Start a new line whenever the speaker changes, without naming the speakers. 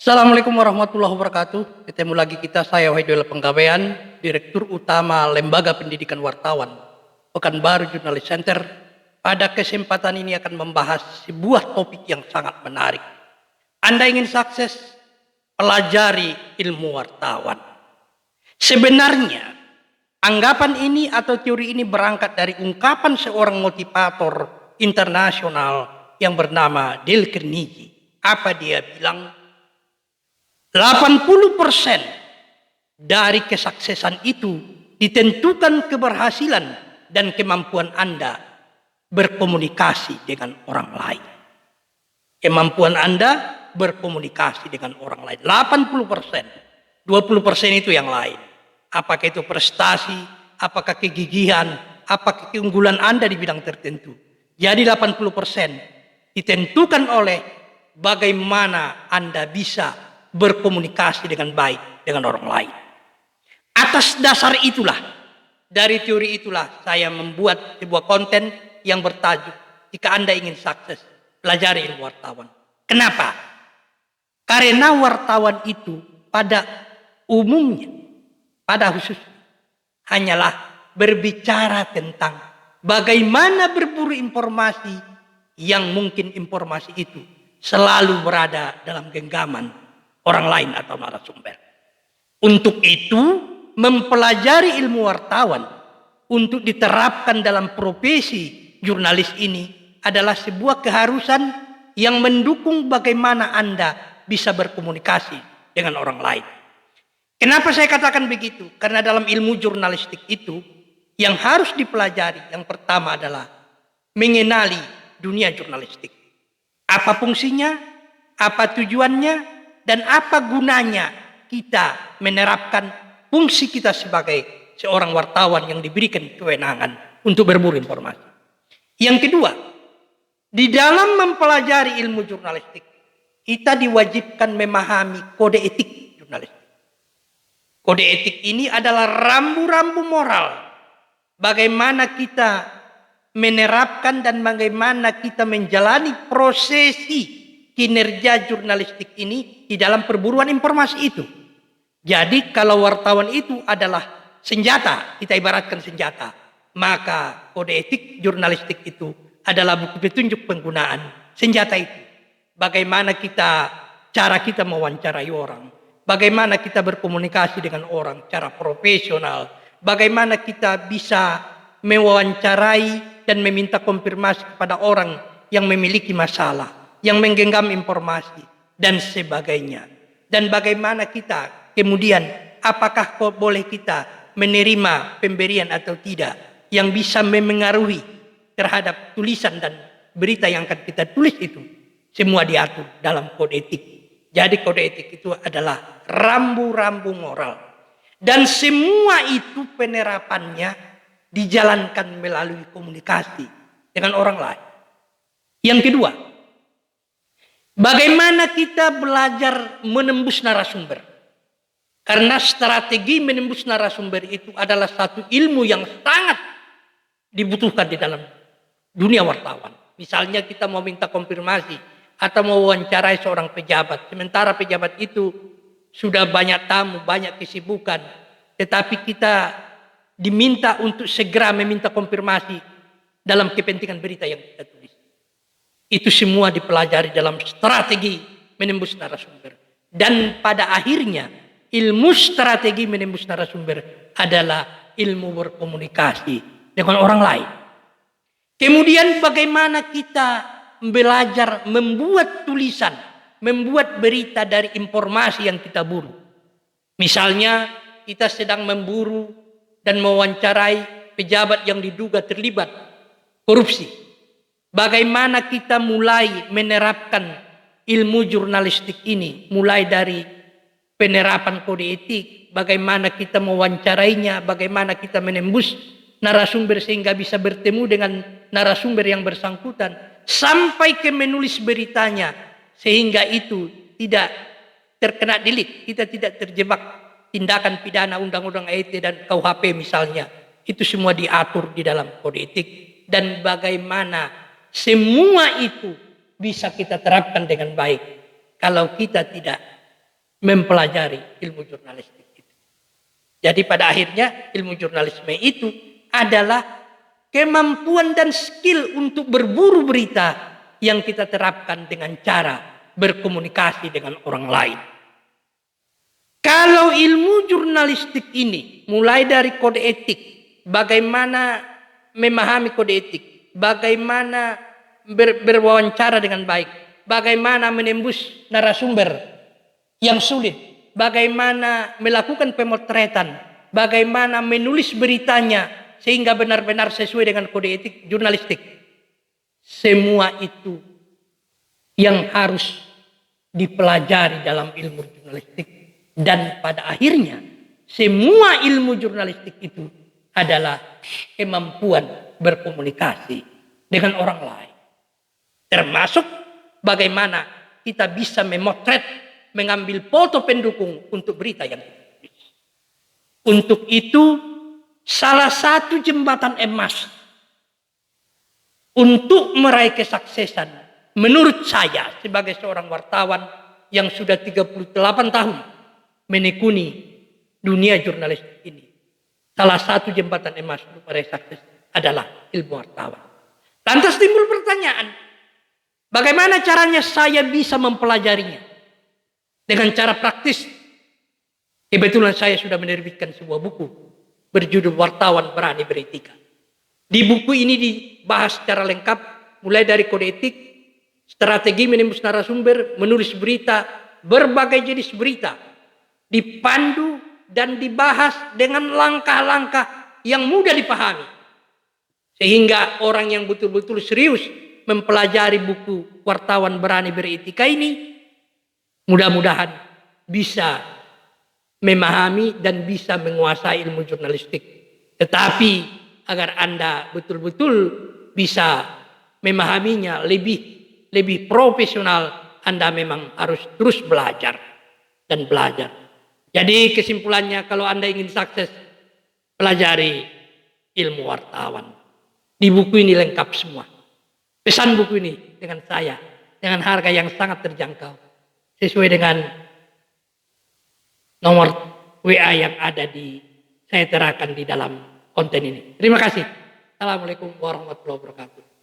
Assalamualaikum warahmatullahi wabarakatuh. Ketemu lagi saya Wahidul Penggawean, Direktur Utama Lembaga Pendidikan Wartawan, Pekanbaru Jurnalis Center. Pada kesempatan ini akan membahas sebuah topik yang sangat menarik. Anda ingin sukses? Pelajari ilmu wartawan. Sebenarnya, anggapan ini atau teori ini berangkat dari ungkapan seorang motivator internasional yang bernama Dale Carnegie. Apa dia bilang? 80% dari kesuksesan itu ditentukan keberhasilan dan kemampuan Anda berkomunikasi dengan orang lain. Kemampuan Anda berkomunikasi dengan orang lain. 80%. 20% itu yang lain. Apakah itu prestasi, apakah kegigihan, apakah keunggulan Anda di bidang tertentu. Jadi 80% ditentukan oleh bagaimana Anda bisa berkomunikasi dengan baik dengan orang lain. Atas dasar itulah, dari teori itulah saya membuat sebuah konten yang bertajuk jika Anda ingin sukses, pelajari ilmu wartawan. Kenapa? Karena wartawan itu pada umumnya, pada khususnya, hanyalah berbicara tentang bagaimana berburu informasi yang mungkin informasi itu selalu berada dalam genggaman orang lain atau narasumber. Untuk itu, mempelajari ilmu wartawan untuk diterapkan dalam profesi jurnalis ini adalah sebuah keharusan yang mendukung bagaimana Anda bisa berkomunikasi dengan orang lain. Kenapa saya katakan begitu? Karena dalam ilmu jurnalistik itu yang harus dipelajari yang pertama adalah mengenali dunia jurnalistik. Apa fungsinya? Apa tujuannya? Dan apa gunanya kita menerapkan fungsi kita sebagai seorang wartawan yang diberikan kewenangan untuk berburu informasi. Yang kedua, di dalam mempelajari ilmu jurnalistik, kita diwajibkan memahami kode etik jurnalistik. Kode etik ini adalah rambu-rambu moral. Bagaimana kita menerapkan dan bagaimana kita menjalani prosesi kinerja jurnalistik ini di dalam perburuan informasi itu. Jadi kalau wartawan itu adalah senjata, kita ibaratkan senjata, maka kode etik jurnalistik itu adalah buku petunjuk penggunaan senjata itu. Bagaimana cara kita mewawancarai orang, bagaimana kita berkomunikasi dengan orang secara profesional, bagaimana kita bisa mewawancarai dan meminta konfirmasi kepada orang yang memiliki masalah, yang menggenggam informasi, dan sebagainya. Dan bagaimana kita kemudian, apakah boleh kita menerima pemberian atau tidak, yang bisa memengaruhi terhadap tulisan dan berita yang akan kita tulis itu. Semua diatur dalam kode etik. Jadi kode etik itu adalah rambu-rambu moral. Dan semua itu penerapannya dijalankan melalui komunikasi dengan orang lain. Yang kedua, bagaimana kita belajar menembus narasumber? Karena strategi menembus narasumber itu adalah satu ilmu yang sangat dibutuhkan di dalam dunia wartawan. Misalnya kita mau minta konfirmasi atau mau wawancarai seorang pejabat. Sementara pejabat itu sudah banyak tamu, banyak kesibukan. Tetapi kita diminta untuk segera meminta konfirmasi dalam kepentingan berita yang kita tulis. Itu semua dipelajari dalam strategi menembus narasumber. Dan pada akhirnya ilmu strategi menembus narasumber adalah ilmu berkomunikasi dengan orang lain. Kemudian bagaimana kita belajar membuat tulisan, membuat berita dari informasi yang kita buru. Misalnya kita sedang memburu dan mewawancarai pejabat yang diduga terlibat korupsi. Bagaimana kita mulai menerapkan ilmu jurnalistik ini, mulai dari penerapan kode etik, bagaimana kita mewawancarainya, bagaimana kita menembus narasumber sehingga bisa bertemu dengan narasumber yang bersangkutan, sampai ke menulis beritanya, sehingga itu tidak terkena delik, kita tidak terjebak tindakan pidana undang-undang ITE dan KUHP misalnya. Itu semua diatur di dalam kode etik. Dan bagaimana semua itu bisa kita terapkan dengan baik kalau kita tidak mempelajari ilmu jurnalistik itu. Jadi pada akhirnya ilmu jurnalisme itu adalah kemampuan dan skill untuk berburu berita yang kita terapkan dengan cara berkomunikasi dengan orang lain. Kalau ilmu jurnalistik ini mulai dari kode etik, bagaimana memahami kode etik, bagaimana berwawancara dengan baik, bagaimana menembus narasumber yang sulit, bagaimana melakukan pemotretan, bagaimana menulis beritanya sehingga benar-benar sesuai dengan kode etik jurnalistik. Semua itu yang harus dipelajari dalam ilmu jurnalistik. Dan pada akhirnya semua ilmu jurnalistik itu adalah kemampuan berkomunikasi dengan orang lain. Termasuk bagaimana kita bisa memotret, mengambil foto pendukung untuk berita yang kita tulis. Untuk itu salah satu jembatan emas untuk meraih kesuksesan menurut saya sebagai seorang wartawan yang sudah 38 tahun menekuni dunia jurnalistik ini. Salah satu jembatan emas untuk meraih sukses adalah ilmu wartawan. Lantas timbul pertanyaan, bagaimana caranya saya bisa mempelajarinya? Dengan cara praktis. Kebetulan saya sudah menerbitkan sebuah buku berjudul Wartawan Berani Beretika. Di buku ini dibahas secara lengkap mulai dari kode etik, strategi menembus narasumber, menulis berita, berbagai jenis berita, dipandu dan dibahas dengan langkah-langkah yang mudah dipahami. Sehingga orang yang betul-betul serius mempelajari buku Wartawan Berani Beretika ini, mudah-mudahan bisa memahami dan bisa menguasai ilmu jurnalistik. Tetapi agar Anda betul-betul bisa memahaminya lebih profesional, Anda memang harus terus belajar dan belajar. Jadi kesimpulannya, kalau Anda ingin sukses, pelajari ilmu wartawan. Di buku ini lengkap semua. Pesan buku ini dengan saya, dengan harga yang sangat terjangkau, sesuai dengan nomor WA yang ada saya terakan di dalam konten ini. Terima kasih. Assalamualaikum warahmatullahi wabarakatuh.